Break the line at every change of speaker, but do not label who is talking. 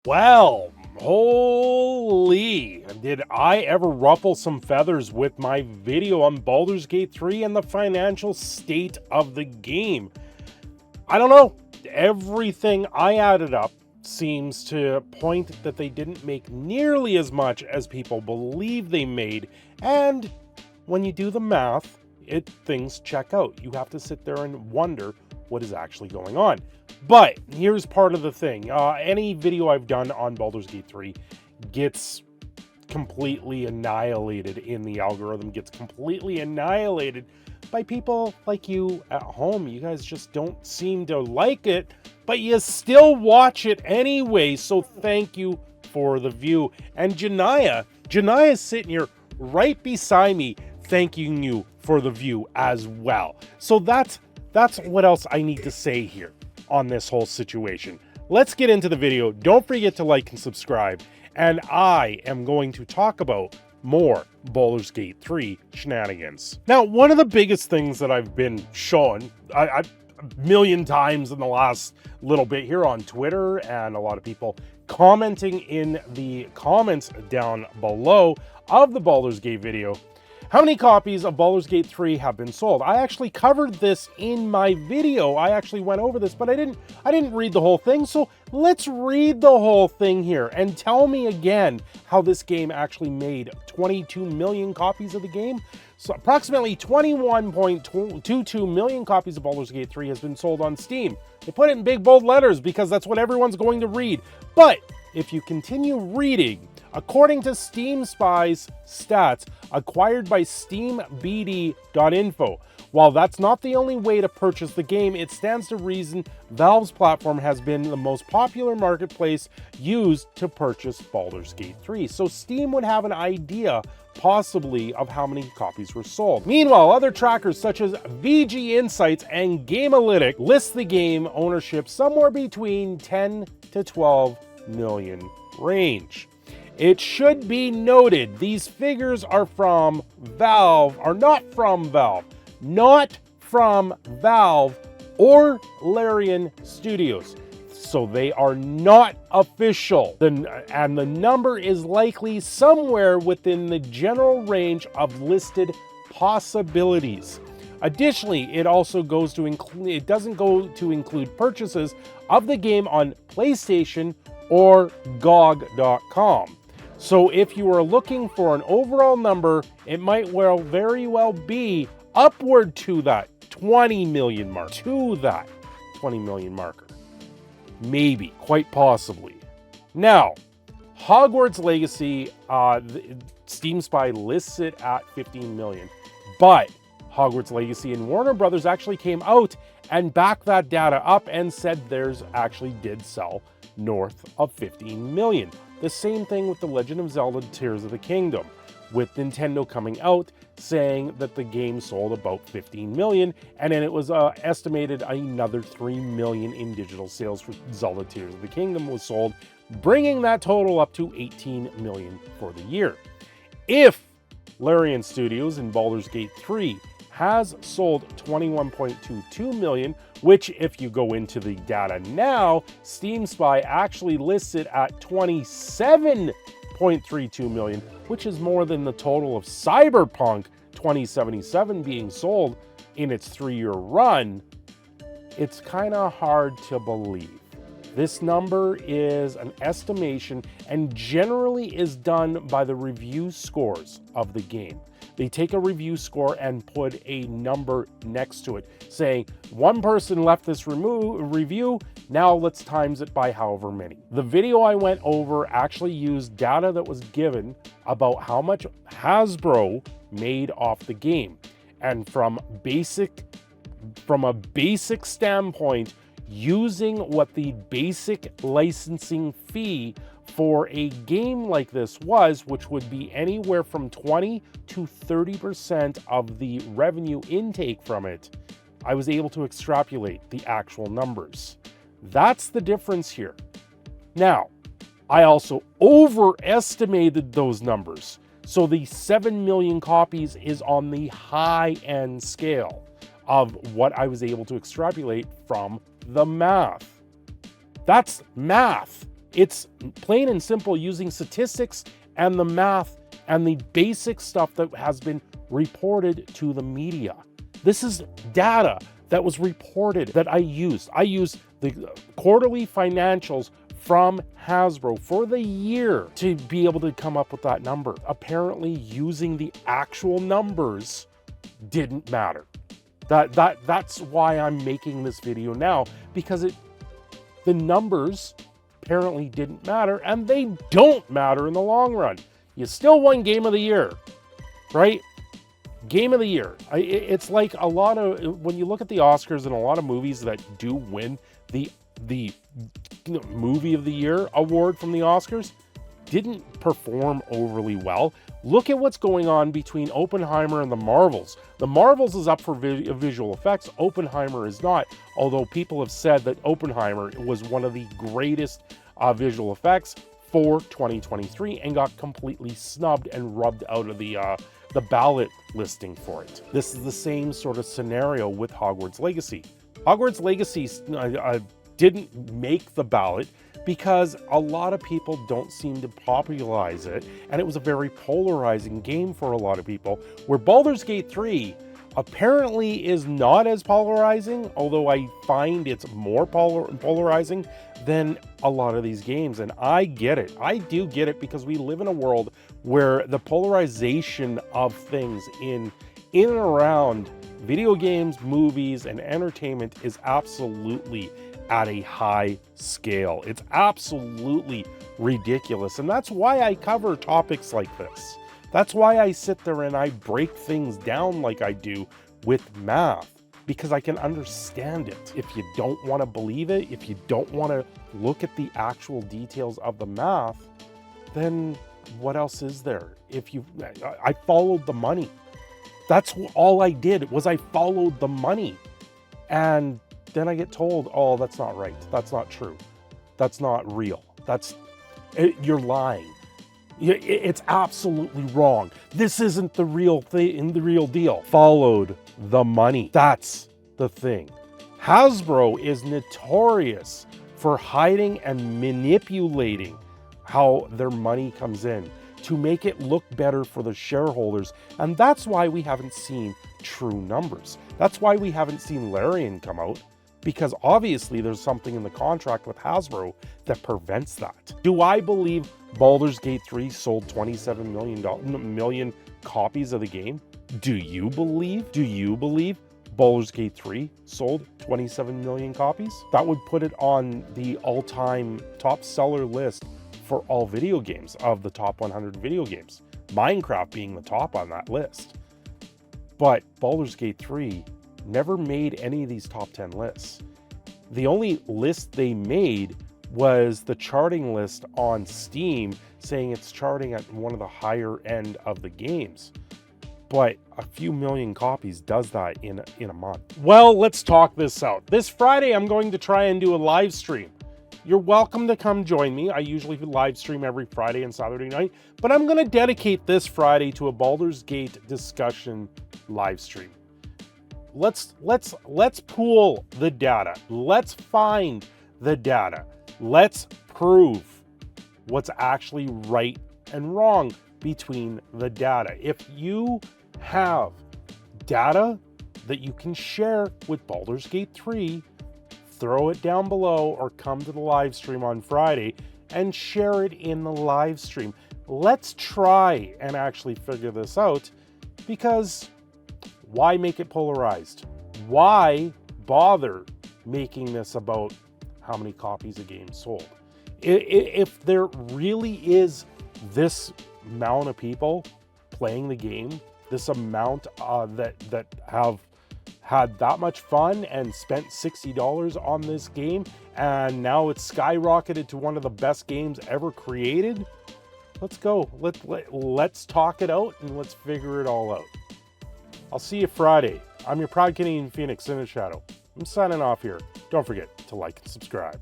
Well, holy, did I ever ruffle some feathers with my video on Baldur's Gate 3 and the financial state of the game? I don't know. Everything I added up seems to point that they didn't make nearly as much as people believe they made. And when you do the math, things check out. You have to sit there and wonder what is actually going on. But here's part of the thing. Any video I've done on Baldur's Gate 3 gets completely annihilated in the algorithm, gets completely annihilated by people like you at home. You guys just don't seem to like it, but you still watch it anyway. So thank you for the view. And Jania's sitting here right beside me, thanking you for the view as well. So that's what else I need to say here on this whole situation. Let's get into the video. Don't forget to like and subscribe. And I am going to talk about more Baldur's Gate 3 shenanigans. Now, one of the biggest things that I've been shown a million times in the last little bit here on Twitter, and a lot of people commenting in the comments down below of the Baldur's Gate video, how many copies of Baldur's Gate 3 have been sold? I actually covered this in my video. I actually went over this, but I didn't read the whole thing. So let's read the whole thing here and tell me again how this game actually made 22 million copies of the game. So approximately 21.22 million copies of Baldur's Gate 3 has been sold on Steam. They put it in big bold letters because that's what everyone's going to read. But if you continue reading, according to Steam Spy's stats acquired by SteamBD.info, while that's not the only way to purchase the game, it stands to reason Valve's platform has been the most popular marketplace used to purchase Baldur's Gate 3. So Steam would have an idea, possibly, of how many copies were sold. Meanwhile, other trackers such as VG Insights and Gamealytic list the game ownership somewhere between 10 to 12 million range. It should be noted, these figures are from Valve, are not from Valve or Larian Studios. So they are not official. And the number is likely somewhere within the general range of listed possibilities. Additionally, it also goes to include, it doesn't go to include purchases of the game on PlayStation or GOG.com. So if you are looking for an overall number, it might very well be upward to that 20 million mark, marker. Maybe, quite possibly. Now, Hogwarts Legacy, Steam Spy lists it at 15 million, but Hogwarts Legacy and Warner Brothers actually came out and backed that data up and said theirs actually did sell north of 15 million. The same thing with The Legend of Zelda Tears of the Kingdom, with Nintendo coming out saying that the game sold about 15 million, and then it was estimated another 3 million in digital sales for Zelda Tears of the Kingdom was sold, bringing that total up to 18 million for the year. If Larian Studios in Baldur's Gate 3 has sold 21.22 million, which if you go into the data now, Steam Spy actually lists it at 27.32 million, which is more than the total of Cyberpunk 2077 being sold in its 3-year run. It's kind of hard to believe. This number is an estimation and generally is done by the review scores of the game. They take a review score and put a number next to it, saying, one person left this review, now let's times it by however many. The video I went over actually used data that was given about how much Hasbro made off the game. And from a basic standpoint, using what the basic licensing fee for a game like this was, which would be anywhere from 20 to 30% of the revenue intake from it, I was able to extrapolate the actual numbers. That's the difference here. Now, I also overestimated those numbers. So the 7 million copies is on the high-end scale of what I was able to extrapolate from the math. That's math. It's plain and simple using statistics and the math and the basic stuff that has been reported to the media. This is data that was reported that I used. I used the quarterly financials from Hasbro for the year to be able to come up with that number. Apparently, using the actual numbers didn't matter. That's why I'm making this video now, because the numbers apparently didn't matter, and they don't matter in the long run. You still won Game of the Year, right? Game of the Year. It's like a lot of, when you look at the Oscars and a lot of movies that do win the Movie of the Year award from the Oscars, didn't perform overly well. Look at what's going on between Oppenheimer and The Marvels. The Marvels is up for visual effects. Oppenheimer is not, although people have said that Oppenheimer was one of the greatest visual effects for 2023 and got completely snubbed and rubbed out of the ballot listing for it. This is the same sort of scenario with Hogwarts Legacy. Hogwarts Legacy didn't make the ballot because a lot of people don't seem to popularize it, and it was a very polarizing game for a lot of people, where Baldur's Gate 3 apparently is not as polarizing, although I find it's more polarizing than a lot of these games. And I get it. I do get it, because we live in a world where the polarization of things in and around video games, movies, and entertainment is absolutely at a high scale. It's absolutely ridiculous. And that's why I cover topics like this. That's why I sit there and I break things down like I do with math, because I can understand it. If you don't want to believe it, if you don't want to look at the actual details of the math, then what else is there? I followed the money. That's all I did, was I followed the money. And then I get told, oh, that's not right. That's not true. That's not real. You're lying. It's absolutely wrong. This isn't the real thing, the real deal. Followed the money. That's the thing. Hasbro is notorious for hiding and manipulating how their money comes in to make it look better for the shareholders. And that's why we haven't seen true numbers. That's why we haven't seen Larian come out, because obviously there's something in the contract with Hasbro that prevents that. Do I believe Baldur's Gate 3 sold 27 million copies of the game? Do you believe Baldur's Gate 3 sold 27 million copies? That would put it on the all-time top seller list for all video games, of the top 100 video games. Minecraft being the top on that list. But Baldur's Gate 3 never made any of these top 10 lists. The only list they made was the charting list on Steam, saying it's charting at one of the higher end of the games. But a few million copies does that in a month. Well, let's talk this out. This Friday, I'm going to try and do a live stream. You're welcome to come join me. I usually live stream every Friday and Saturday night, but I'm going to dedicate this Friday to a Baldur's Gate discussion live stream. Let's pool the data. Let's find the data. Let's prove what's actually right and wrong between the data. If you have data that you can share with Baldur's Gate 3, throw it down below or come to the live stream on Friday and share it in the live stream. Let's try and actually figure this out, because why make it polarized? Why bother making this about how many copies a game sold? If there really is this amount of people playing the game, this amount that have had that much fun and spent $60 on this game, and now it's skyrocketed to one of the best games ever created, let's go. Let's talk it out and let's figure it all out. I'll see you Friday. I'm your proud Canadian Phoenix in the Shadow. I'm signing off here. Don't forget to like and subscribe.